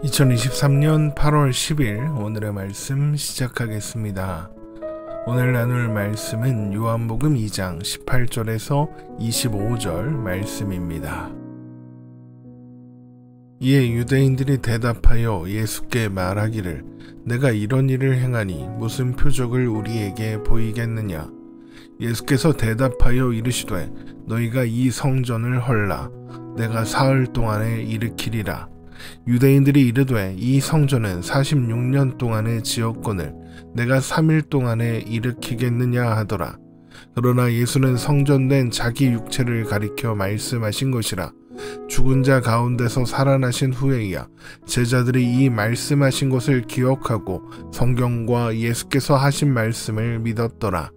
(2023년 8월 10일) 오늘의 말씀 시작하겠습니다. 오늘 나눌 말씀은 요한복음 2장 18절에서 25절 말씀입니다. 이에 유대인들이 대답하여 예수께 말하기를 내가 이런 일을 행하니 무슨 표적을 우리에게 보이겠느냐. 예수께서 대답하여 이르시되 너희가 이 성전을 헐라 내가 사흘 동안에 일으키리라. 유대인들이 이르되 이 성전은 46년 동안에 지었거늘 내가 3일 동안에 일으키겠느냐 하더라. 그러나 예수는 성전된 자기 육체를 가리켜 말씀하신 것이라. 죽은 자 가운데서 살아나신 후에야 제자들이 이 말씀하신 것을 기억하고 성경과 예수께서 하신 말씀을 믿었더라.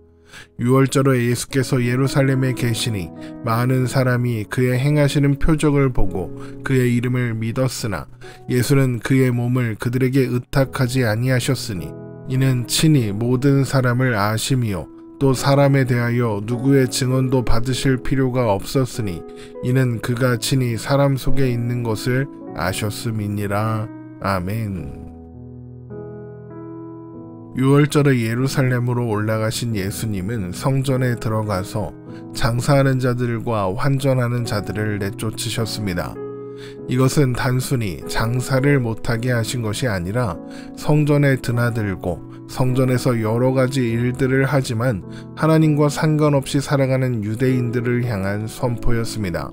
유월절에 예수께서 예루살렘에 계시니 많은 사람이 그의 행하시는 표적을 보고 그의 이름을 믿었으나 예수는 그의 몸을 그들에게 의탁하지 아니하셨으니 이는 친히 모든 사람을 아심이요 또 사람에 대하여 누구의 증언도 받으실 필요가 없었으니 이는 그가 친히 사람 속에 있는 것을 아셨음이니라. 아멘. 유월절에 예루살렘으로 올라가신 예수님은 성전에 들어가서 장사하는 자들과 환전하는 자들을 내쫓으셨습니다. 이것은 단순히 장사를 못하게 하신 것이 아니라 성전에 드나들고 성전에서 여러 가지 일들을 하지만 하나님과 상관없이 살아가는 유대인들을 향한 선포였습니다.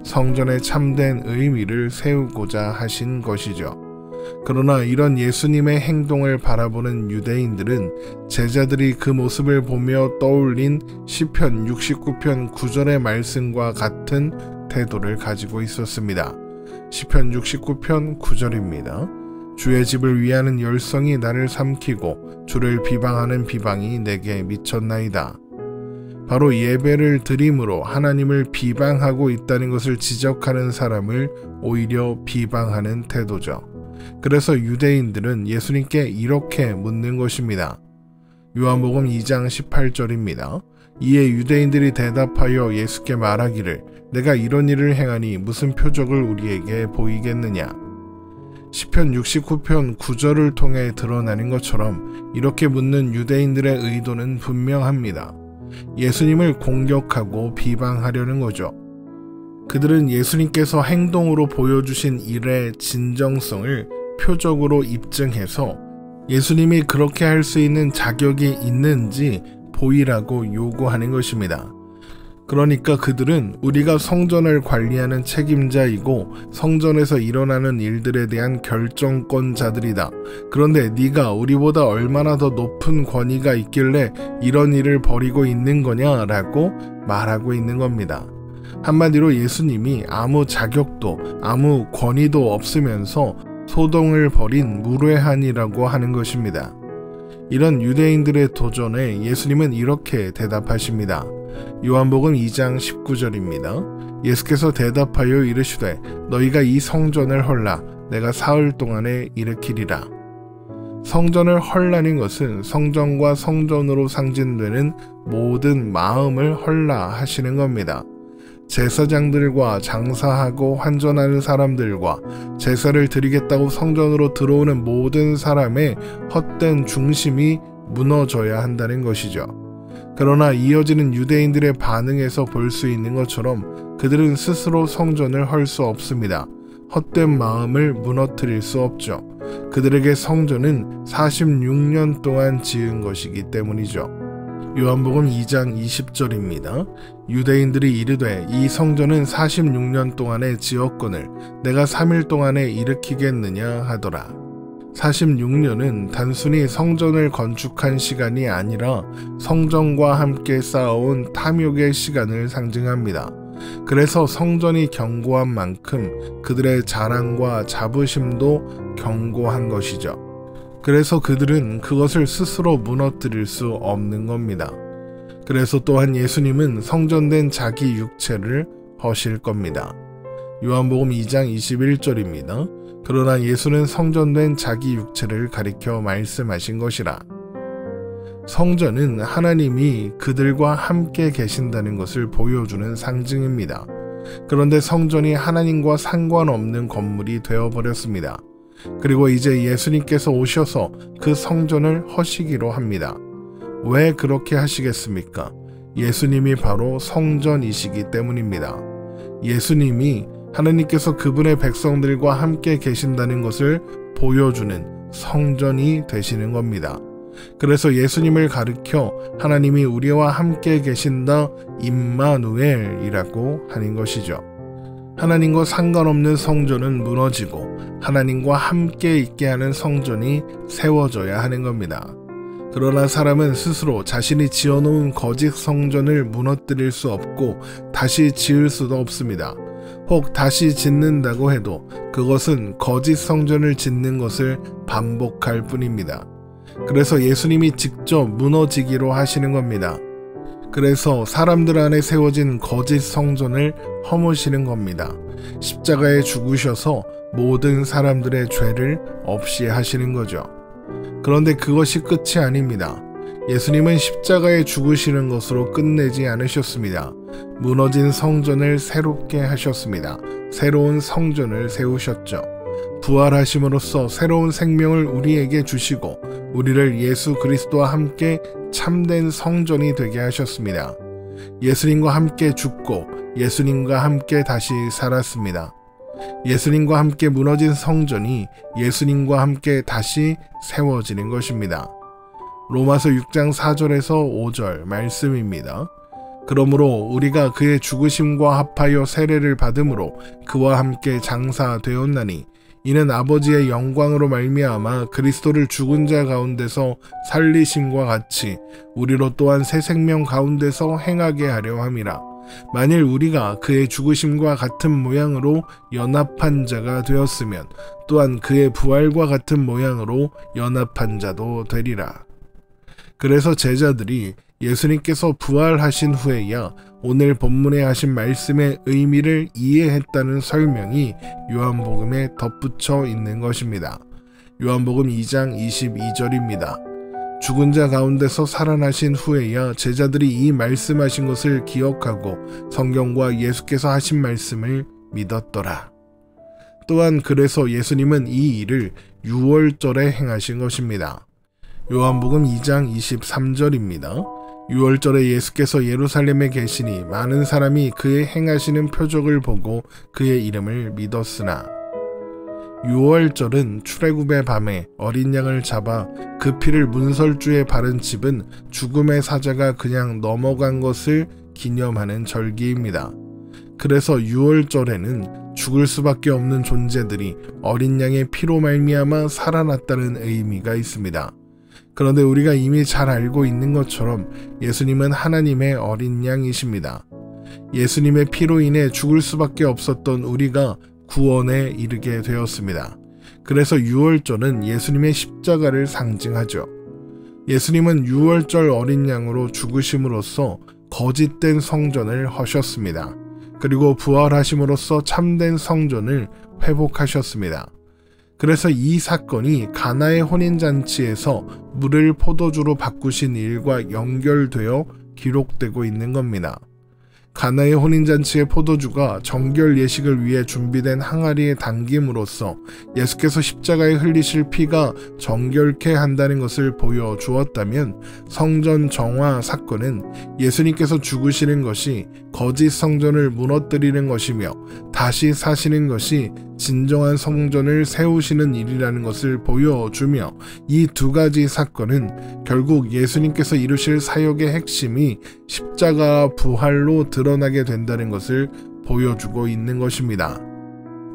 성전의 참된 의미를 세우고자 하신 것이죠. 그러나 이런 예수님의 행동을 바라보는 유대인들은 제자들이 그 모습을 보며 떠올린 시편 69편 9절의 말씀과 같은 태도를 가지고 있었습니다. 시편 69편 9절입니다. 주의 집을 위하는 열성이 나를 삼키고 주를 비방하는 비방이 내게 미쳤나이다. 바로 예배를 드림으로 하나님을 비방하고 있다는 것을 지적하는 사람을 오히려 비방하는 태도죠. 그래서 유대인들은 예수님께 이렇게 묻는 것입니다. 요한복음 2장 18절입니다. 이에 유대인들이 대답하여 예수께 말하기를 내가 이런 일을 행하니 무슨 표적을 우리에게 보이겠느냐. 시편 69편 9절을 통해 드러나는 것처럼 이렇게 묻는 유대인들의 의도는 분명합니다. 예수님을 공격하고 비방하려는 거죠. 그들은 예수님께서 행동으로 보여주신 일의 진정성을 표적으로 입증해서 예수님이 그렇게 할 수 있는 자격이 있는지 보이라고 요구하는 것입니다. 그러니까 그들은 우리가 성전을 관리하는 책임자이고 성전에서 일어나는 일들에 대한 결정권자들이다. 그런데 네가 우리보다 얼마나 더 높은 권위가 있길래 이런 일을 벌이고 있는 거냐라고 말하고 있는 겁니다. 한마디로 예수님이 아무 자격도 아무 권위도 없으면서 소동을 벌인 무례한이라고 하는 것입니다. 이런 유대인들의 도전에 예수님은 이렇게 대답하십니다. 요한복음 2장 19절입니다. 예수께서 대답하여 이르시되 너희가 이 성전을 헐라 내가 사흘 동안에 일으키리라. 성전을 헐라는 것은 성전과 성전으로 상징되는 모든 마음을 헐라 하시는 겁니다. 제사장들과 장사하고 환전하는 사람들과 제사를 드리겠다고 성전으로 들어오는 모든 사람의 헛된 중심이 무너져야 한다는 것이죠. 그러나 이어지는 유대인들의 반응에서 볼 수 있는 것처럼 그들은 스스로 성전을 헐 수 없습니다. 헛된 마음을 무너뜨릴 수 없죠. 그들에게 성전은 46년 동안 지은 것이기 때문이죠. 요한복음 2장 20절입니다. 유대인들이 이르되 이 성전은 46년 동안에 지었거늘 내가 3일 동안에 일으키겠느냐 하더라. 46년은 단순히 성전을 건축한 시간이 아니라 성전과 함께 쌓아온 탐욕의 시간을 상징합니다. 그래서 성전이 견고한 만큼 그들의 자랑과 자부심도 견고한 것이죠. 그래서 그들은 그것을 스스로 무너뜨릴 수 없는 겁니다. 그래서 또한 예수님은 성전된 자기 육체를 허실 겁니다. 요한복음 2장 21절입니다. 그러나 예수는 성전된 자기 육체를 가리켜 말씀하신 것이라. 성전은 하나님이 그들과 함께 계신다는 것을 보여주는 상징입니다. 그런데 성전이 하나님과 상관없는 건물이 되어버렸습니다. 그리고 이제 예수님께서 오셔서 그 성전을 허시기로 합니다. 왜 그렇게 하시겠습니까? 예수님이 바로 성전이시기 때문입니다. 예수님이 하나님께서 그분의 백성들과 함께 계신다는 것을 보여주는 성전이 되시는 겁니다. 그래서 예수님을 가리켜 하나님이 우리와 함께 계신다 임마누엘이라고 하는 것이죠. 하나님과 상관없는 성전은 무너지고 하나님과 함께 있게 하는 성전이 세워져야 하는 겁니다. 그러나 사람은 스스로 자신이 지어놓은 거짓 성전을 무너뜨릴 수 없고 다시 지을 수도 없습니다. 혹 다시 짓는다고 해도 그것은 거짓 성전을 짓는 것을 반복할 뿐입니다. 그래서 예수님이 직접 무너지기로 하시는 겁니다. 그래서 사람들 안에 세워진 거짓 성전을 허무시는 겁니다. 십자가에 죽으셔서 모든 사람들의 죄를 없이 하시는 거죠. 그런데 그것이 끝이 아닙니다. 예수님은 십자가에 죽으시는 것으로 끝내지 않으셨습니다. 무너진 성전을 새롭게 하셨습니다. 새로운 성전을 세우셨죠. 부활하심으로써 새로운 생명을 우리에게 주시고 우리를 예수 그리스도와 함께 참된 성전이 되게 하셨습니다. 예수님과 함께 죽고 예수님과 함께 다시 살았습니다. 예수님과 함께 무너진 성전이 예수님과 함께 다시 세워지는 것입니다. 로마서 6장 4절에서 5절 말씀입니다. 그러므로 우리가 그의 죽으심과 합하여 세례를 받음으로 그와 함께 장사되었나니 이는 아버지의 영광으로 말미암아 그리스도를 죽은 자 가운데서 살리심과 같이 우리로 또한 새 생명 가운데서 행하게 하려 함이라. 만일 우리가 그의 죽으심과 같은 모양으로 연합한 자가 되었으면 또한 그의 부활과 같은 모양으로 연합한 자도 되리라. 그래서 제자들이 예수님께서 부활하신 후에야 오늘 본문에 하신 말씀의 의미를 이해했다는 설명이 요한복음에 덧붙여 있는 것입니다. 요한복음 2장 22절입니다. 죽은 자 가운데서 살아나신 후에야 제자들이 이 말씀하신 것을 기억하고 성경과 예수께서 하신 말씀을 믿었더라. 또한 그래서 예수님은 이 일을 유월절에 행하신 것입니다. 요한복음 2장 23절입니다. 유월절에 예수께서 예루살렘에 계시니 많은 사람이 그의 행하시는 표적을 보고 그의 이름을 믿었으나 유월절은 출애굽의 밤에 어린 양을 잡아 그 피를 문설주에 바른 집은 죽음의 사자가 그냥 넘어간 것을 기념하는 절기입니다. 그래서 유월절에는 죽을 수밖에 없는 존재들이 어린 양의 피로 말미암아 살아났다는 의미가 있습니다. 그런데 우리가 이미 잘 알고 있는 것처럼 예수님은 하나님의 어린 양이십니다. 예수님의 피로 인해 죽을 수밖에 없었던 우리가 구원에 이르게 되었습니다. 그래서 유월절은 예수님의 십자가를 상징하죠. 예수님은 유월절 어린 양으로 죽으심으로써 거짓된 성전을 허셨습니다. 그리고 부활하심으로써 참된 성전을 회복하셨습니다. 그래서 이 사건이 가나의 혼인잔치에서 물을 포도주로 바꾸신 일과 연결되어 기록되고 있는 겁니다. 가나의 혼인잔치의 포도주가 정결 예식을 위해 준비된 항아리에 담김으로써 예수께서 십자가에 흘리실 피가 정결케 한다는 것을 보여주었다면 성전 정화 사건은 예수님께서 죽으시는 것이 거짓 성전을 무너뜨리는 것이며 다시 사시는 것이 진정한 성전을 세우시는 일이라는 것을 보여주며 이 두 가지 사건은 결국 예수님께서 이루실 사역의 핵심이 십자가 부활로 드러나게 된다는 것을 보여주고 있는 것입니다.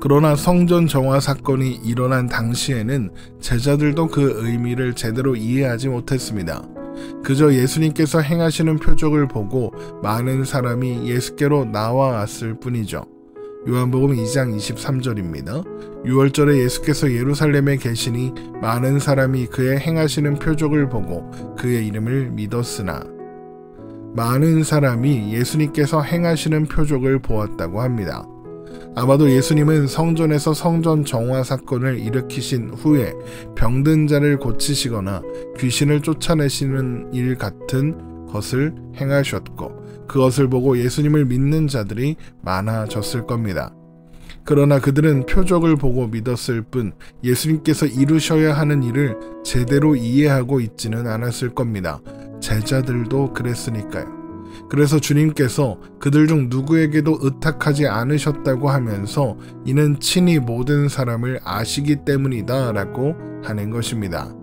그러나 성전 정화 사건이 일어난 당시에는 제자들도 그 의미를 제대로 이해하지 못했습니다. 그저 예수님께서 행하시는 표적을 보고 많은 사람이 예수께로 나와왔을 뿐이죠. 요한복음 2장 23절입니다. 유월절에 예수께서 예루살렘에 계시니 많은 사람이 그의 행하시는 표적을 보고 그의 이름을 믿었으나 많은 사람이 예수님께서 행하시는 표적을 보았다고 합니다. 아마도 예수님은 성전에서 성전 정화 사건을 일으키신 후에 병든 자를 고치시거나 귀신을 쫓아내시는 일 같은 것을 행하셨고 그것을 보고 예수님을 믿는 자들이 많아졌을 겁니다. 그러나 그들은 표적을 보고 믿었을 뿐 예수님께서 이루셔야 하는 일을 제대로 이해하고 있지는 않았을 겁니다. 제자들도 그랬으니까요. 그래서 주님께서 그들 중 누구에게도 의탁하지 않으셨다고 하면서 이는 친히 모든 사람을 아시기 때문이다 라고 하는 것입니다.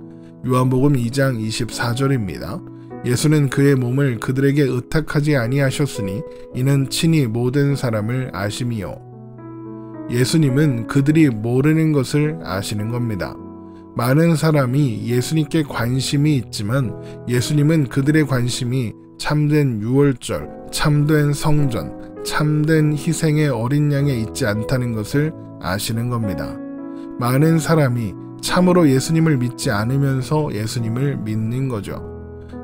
요한복음 2장 24절입니다. 예수는 그의 몸을 그들에게 의탁하지 아니하셨으니 이는 친히 모든 사람을 아심이요. 예수님은 그들이 모르는 것을 아시는 겁니다. 많은 사람이 예수님께 관심이 있지만 예수님은 그들의 관심이 참된 유월절, 참된 성전, 참된 희생의 어린 양에 있지 않다는 것을 아시는 겁니다. 많은 사람이 참으로 예수님을 믿지 않으면서 예수님을 믿는 거죠.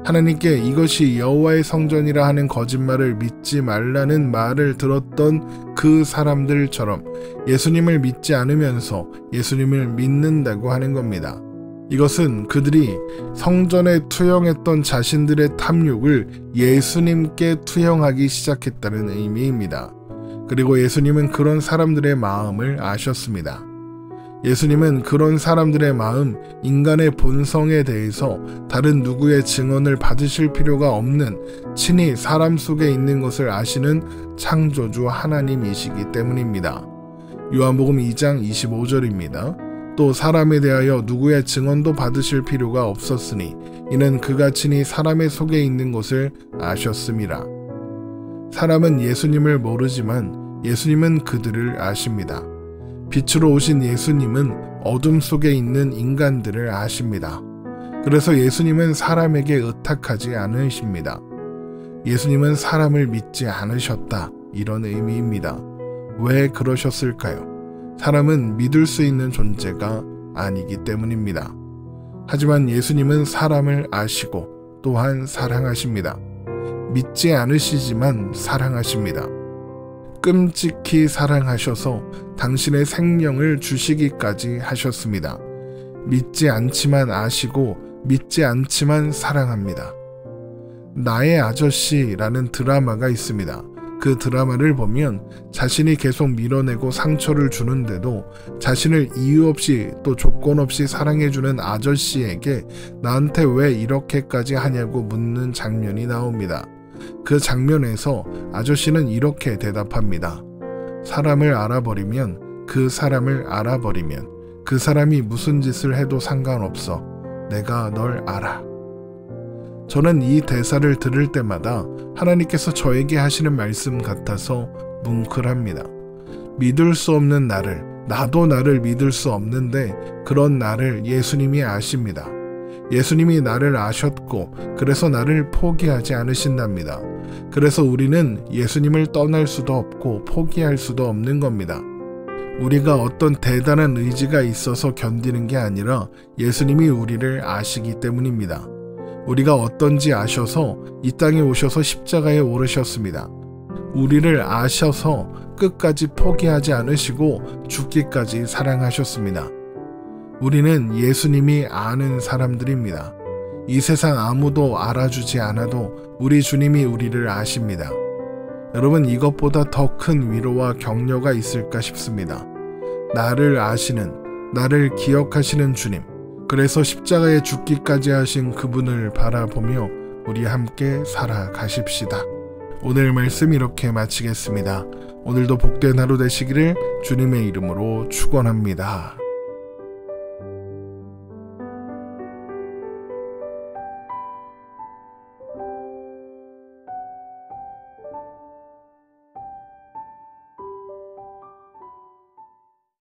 하나님께 이것이 여호와의 성전이라 하는 거짓말을 믿지 말라는 말을 들었던 그 사람들처럼 예수님을 믿지 않으면서 예수님을 믿는다고 하는 겁니다. 이것은 그들이 성전에 투영했던 자신들의 탐욕을 예수님께 투영하기 시작했다는 의미입니다. 그리고 예수님은 그런 사람들의 마음을 아셨습니다. 예수님은 그런 사람들의 마음, 인간의 본성에 대해서 다른 누구의 증언을 받으실 필요가 없는 친히 사람 속에 있는 것을 아시는 창조주 하나님이시기 때문입니다. 요한복음 2장 25절입니다. 또 사람에 대하여 누구의 증언도 받으실 필요가 없었으니 이는 그가 친히 사람의 속에 있는 것을 아셨음이라. 사람은 예수님을 모르지만 예수님은 그들을 아십니다. 빛으로 오신 예수님은 어둠 속에 있는 인간들을 아십니다. 그래서 예수님은 사람에게 의탁하지 않으십니다. 예수님은 사람을 믿지 않으셨다. 이런 의미입니다. 왜 그러셨을까요? 사람은 믿을 수 있는 존재가 아니기 때문입니다. 하지만 예수님은 사람을 아시고 또한 사랑하십니다. 믿지 않으시지만 사랑하십니다. 끔찍히 사랑하셔서 당신의 생명을 주시기까지 하셨습니다. 믿지 않지만 아시고 믿지 않지만 사랑합니다. 나의 아저씨라는 드라마가 있습니다. 그 드라마를 보면 자신이 계속 밀어내고 상처를 주는데도 자신을 이유 없이 또 조건 없이 사랑해주는 아저씨에게 나한테 왜 이렇게까지 하냐고 묻는 장면이 나옵니다. 그 장면에서 아저씨는 이렇게 대답합니다. 사람을 알아버리면 그 사람을 알아버리면 그 사람이 무슨 짓을 해도 상관없어. 내가 널 알아. 저는 이 대사를 들을 때마다 하나님께서 저에게 하시는 말씀 같아서 뭉클합니다. 믿을 수 없는 나를, 나도 나를 믿을 수 없는데 그런 나를 예수님이 아십니다. 예수님이 나를 아셨고 그래서 나를 포기하지 않으신답니다. 그래서 우리는 예수님을 떠날 수도 없고 포기할 수도 없는 겁니다. 우리가 어떤 대단한 의지가 있어서 견디는 게 아니라 예수님이 우리를 아시기 때문입니다. 우리가 어떤지 아셔서 이 땅에 오셔서 십자가에 오르셨습니다. 우리를 아셔서 끝까지 포기하지 않으시고 죽기까지 사랑하셨습니다. 우리는 예수님이 아는 사람들입니다. 이 세상 아무도 알아주지 않아도 우리 주님이 우리를 아십니다. 여러분, 이것보다 더 큰 위로와 격려가 있을까 싶습니다. 나를 아시는, 나를 기억하시는 주님, 그래서 십자가에 죽기까지 하신 그분을 바라보며 우리 함께 살아가십시다. 오늘 말씀 이렇게 마치겠습니다. 오늘도 복된 하루 되시기를 주님의 이름으로 축원합니다.